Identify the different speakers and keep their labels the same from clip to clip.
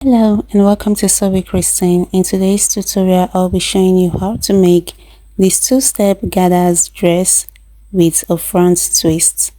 Speaker 1: Hello and welcome to Subby Christine. In today's tutorial, I'll be showing you how to make this two-step gathers dress with a front twist.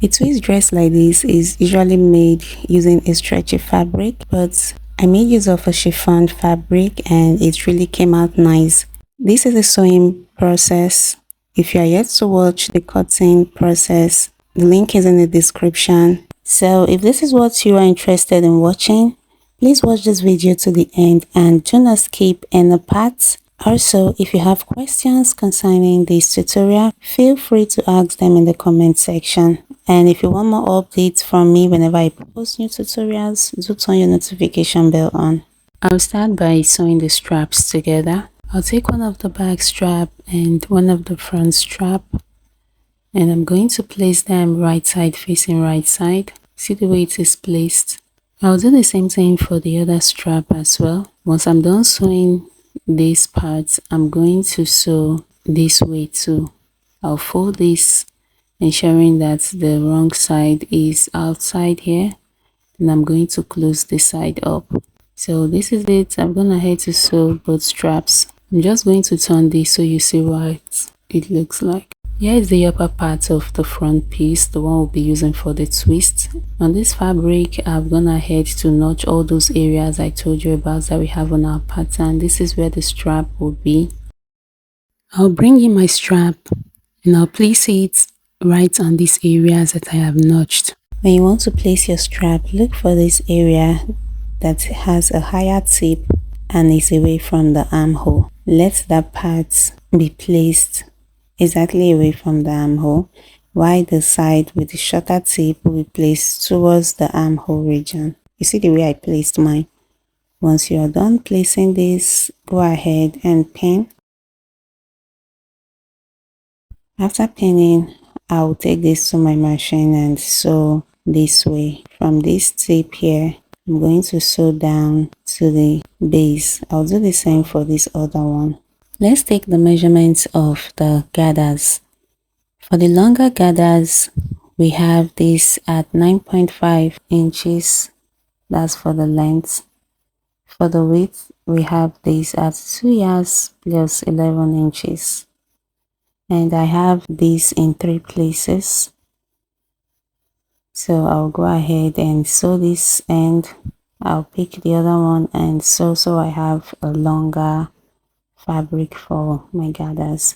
Speaker 1: A twist dress like this is usually made using a stretchy fabric, but I made use of a chiffon fabric and it really came out nice. This is a sewing process. If you are yet to watch the cutting process, the link is in the description. So if this is what you are interested in watching, please watch this video to the end and do not skip any parts. Also, if you have questions concerning this tutorial, feel free to ask them in the comment section. And if you want more updates from me whenever I post new tutorials, do turn your notification bell on. I'll start by sewing the straps together. I'll take one of the back strap and one of the front strap, and I'm going to place them right side facing right side. See the way it is placed. I'll do the same thing for the other strap as well. Once I'm done sewing these parts, I'm going to sew this way too. I'll fold this, ensuring that the wrong side is outside here. Then I'm going to close this side up. So this is it. I'm gonna head to sew both straps. I'm just going to turn this so you see what it looks like. Here is the upper part of the front piece, the one we'll be using for the twist. On this fabric, I'm gonna head to notch all those areas I told you about that we have on our pattern. This is where the strap will be. I'll bring in my strap and I'll place it right on these areas that I have notched. When you want to place your strap, look for this area that has a higher tip and is away from the armhole. Let that part be placed exactly away from the armhole, while the side with the shorter tip will be placed towards the armhole region. You see the way I placed mine. Once you are done placing this, go ahead and pin. After pinning, I'll take this to my machine and sew this way. From this tip here, I'm going to sew down to the base. I'll do the same for this other one. Let's take the measurements of the gathers. For the longer gathers, we have this at 9.5 inches. That's for the length. For the width, we have this at 2 yards plus 11 inches. And I have this in 3 places. So I'll go ahead and sew this end. I'll pick the other one and sew so I have a longer fabric for my gathers.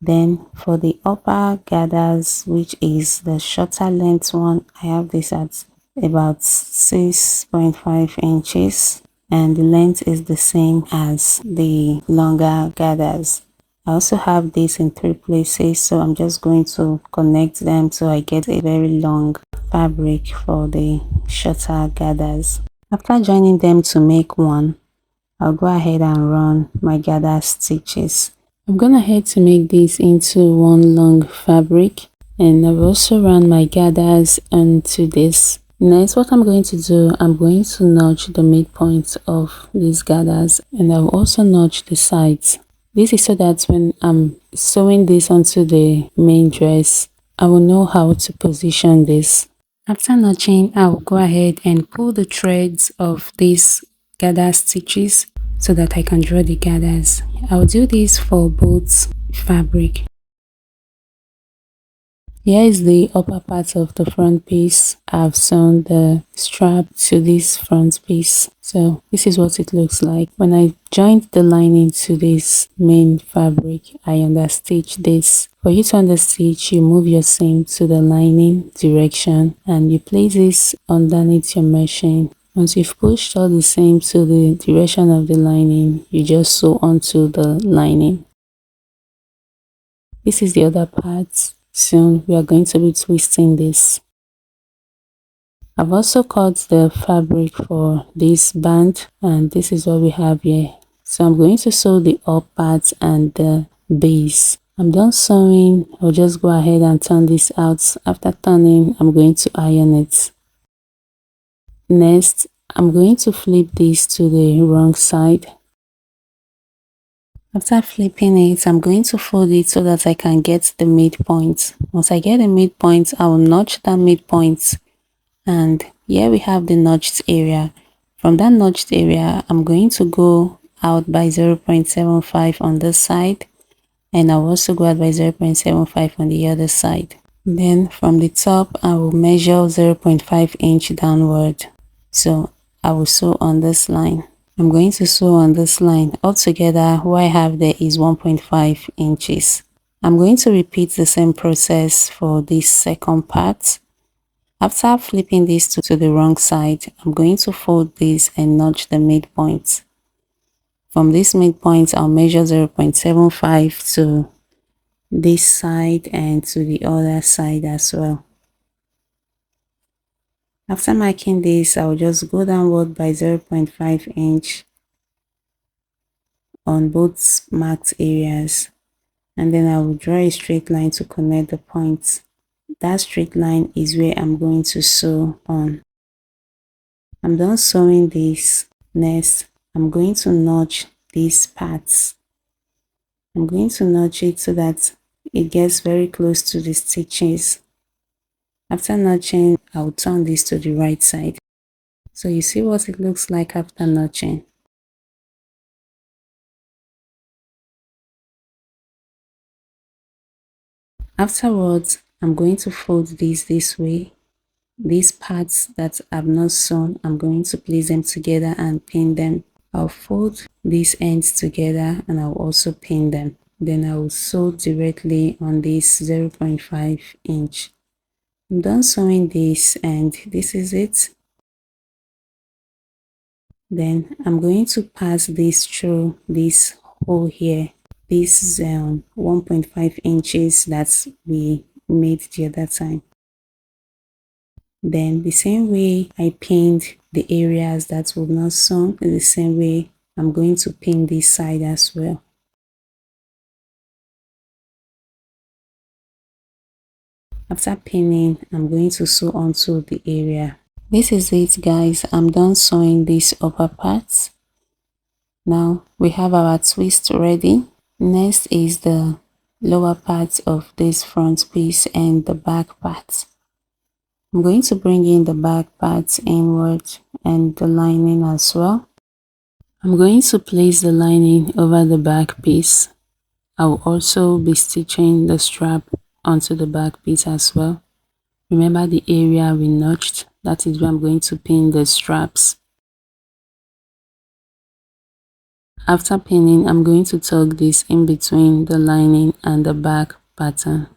Speaker 1: Then for the upper gathers, which is the shorter length one, I have this at about 6.5 inches and the length is the same as the longer gathers. I also have this in 3 places, so I'm just going to connect them so I get a very long fabric for the shorter gathers. After joining them to make one, I'll go ahead and run my gather stitches. I'm gonna head to make this into one long fabric, and I've also run my gathers onto this. Next, what I'm going to do, I'm going to notch the midpoint of these gathers, and I'll also notch the sides. This is so that when I'm sewing this onto the main dress, I will know how to position this. After notching, I will go ahead and pull the threads of these gather stitches so that I can draw the gathers. I'll do this for both fabric. Here is the upper part of the front piece. I've sewn the strap to this front piece. So this is what it looks like. When I joined the lining to this main fabric, I understitched this. For you to understitch, you move your seam to the lining direction and you place this underneath your machine. Once you've pushed all the seam to the direction of the lining, you just sew onto the lining. This is the other part. Soon we are going to be twisting this. I've also cut the fabric for this band and this is what we have here. So I'm going to sew the up part and the base. I'm done sewing. I'll just go ahead and turn this out. After turning, I'm going to iron it. Next, I'm going to flip this to the wrong side. After flipping it, I'm going to fold it so that I can get the midpoint. Once I get the midpoint, I will notch that midpoint. And here we have the notched area. From that notched area, I'm going to go out by 0.75 on this side, and I'll also go out by 0.75 on the other side. Then from the top, I will measure 0.5 inch downward. So I will sew on this line. I'm going to sew on this line. Altogether, what I have there is 1.5 inches. I'm going to repeat the same process for this second part. After flipping this to the wrong side, I'm going to fold this and notch the midpoint. From this midpoint, I'll measure 0.75 to this side and to the other side as well. After marking this, I'll just go downward by 0.5 inch on both marked areas, and then I will draw a straight line to connect the points. That straight line is where I'm going to sew on. I'm done sewing this. Next, I'm going to notch these parts. I'm going to notch it so that it gets very close to the stitches. After notching, I'll turn this to the right side. So you see what it looks like after notching. Afterwards, I'm going to fold this way. These parts that I've not sewn, I'm going to place them together and pin them. I'll fold these ends together and I'll also pin them. Then I will sew directly on this 0.5 inch. I'm done sewing this, and this is it. Then I'm going to pass this through this hole here. This is 1.5 inches that we made the other time. Then the same way I pinned the areas that were not sewn, in the same way I'm going to pin this side as well. After pinning, I'm going to sew onto the area. This is it, guys. I'm done sewing these upper parts. Now we have our twist ready. Next is the lower part of this front piece and the back part. I'm going to bring in the back part inward and the lining as well. I'm going to place the lining over the back piece. I will also be stitching the strap onto the back piece as well. Remember the area we notched? That is where I'm going to pin the straps. After pinning, I'm going to tuck this in between the lining and the back pattern.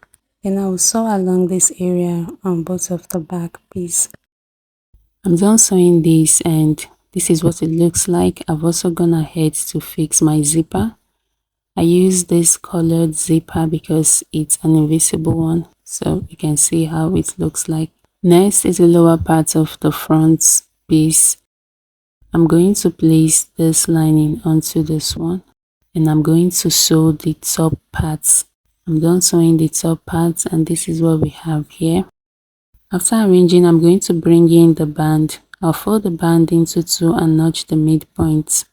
Speaker 1: Then I will sew along this area on both of the back piece. I'm done sewing this, and this is what it looks like. I've also gone ahead to fix my zipper. I use this colored zipper because it's an invisible one, so you can see how it looks like. Next is the lower part of the front piece. I'm going to place this lining onto this one, and I'm going to sew the top parts. I'm done sewing the top parts, and this is what we have here. After arranging, I'm going to bring in the band. I'll fold the band into two and notch the midpoint.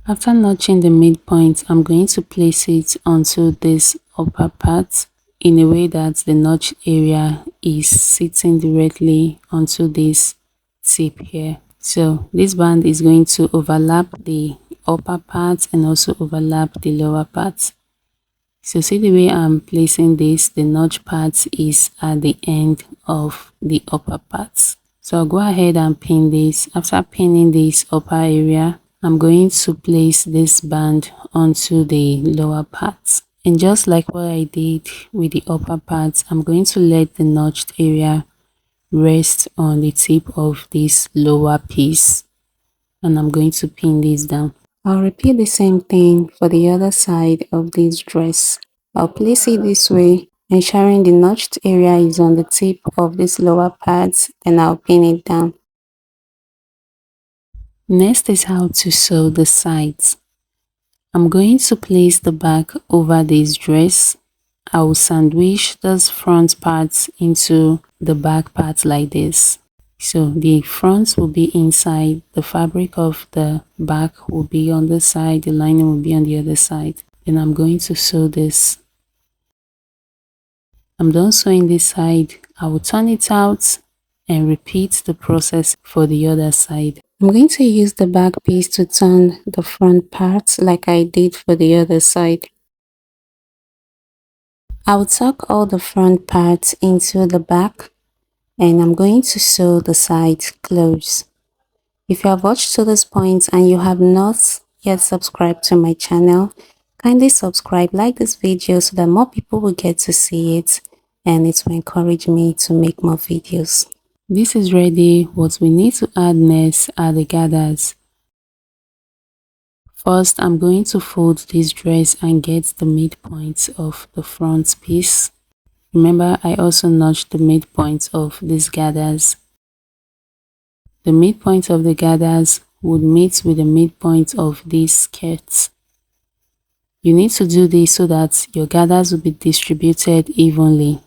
Speaker 1: After notching the midpoint, I'm going to place it onto this upper part in a way that the notch area is sitting directly onto this tip here. So this band is going to overlap the upper part and also overlap the lower part. So see the way I'm placing this, the notch part is at the end of the upper parts. So I'll go ahead and pin this. After pinning this upper area, I'm going to place this band onto the lower parts. And just like what I did with the upper parts, I'm going to let the notched area rest on the tip of this lower piece. And I'm going to pin this down. I'll repeat the same thing for the other side of this dress. I'll place it this way, ensuring the notched area is on the tip of this lower part, and I'll pin it down. Next is how to sew the sides. I'm going to place the back over this dress. I will sandwich those front parts into the back part like this. So the front will be inside, the fabric of the back will be on the side, the lining will be on the other side. Then I'm going to sew this. I'm done sewing this side. I will turn it out and repeat the process for the other side. I'm going to use the back piece to turn the front part like I did for the other side. I will tuck all the front parts into the back and I'm going to sew the sides close. If you have watched to this point and you have not yet subscribed to my channel, kindly subscribe, like this video so that more people will get to see it and it will encourage me to make more videos. This is ready. What we need to add next are the gathers. First, I'm going to fold this dress and get the midpoint of the front piece. Remember, I also notched the midpoint of these gathers. The midpoint of the gathers would meet with the midpoint of these skirts. You need to do this so that your gathers will be distributed evenly.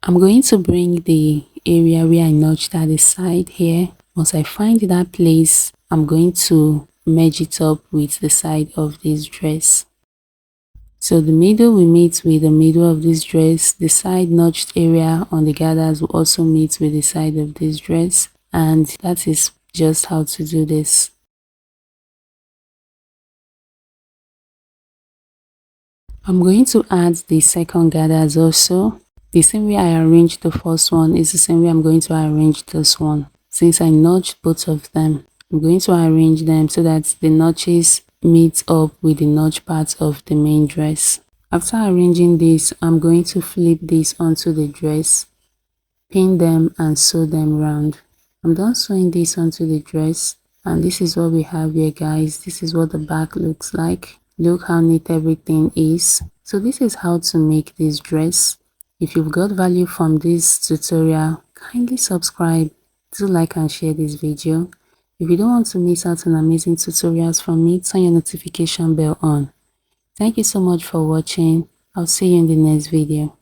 Speaker 1: I'm going to bring the area where I notched at the side here. Once I find that place, I'm going to merge it up with the side of this dress. So the middle will meet with the middle of this dress. The side notched area on the gathers will also meet with the side of this dress. And that is just how to do this. I'm going to add the second gathers also. The same way I arranged the first one is the same way I'm going to arrange this one. Since I notched both of them, I'm going to arrange them so that the notches meet up with the notch part of the main dress. After arranging this, I'm going to flip this onto the dress, pin them and sew them round. I'm done sewing this onto the dress and this is what we have here, guys. This is what the back looks like. Look how neat everything is. So this is how to make this dress. If you've got value from this tutorial, kindly subscribe, do like and share this video. If you don't want to miss out on amazing tutorials from me, turn your notification bell on. Thank you so much for watching. I'll see you in the next video.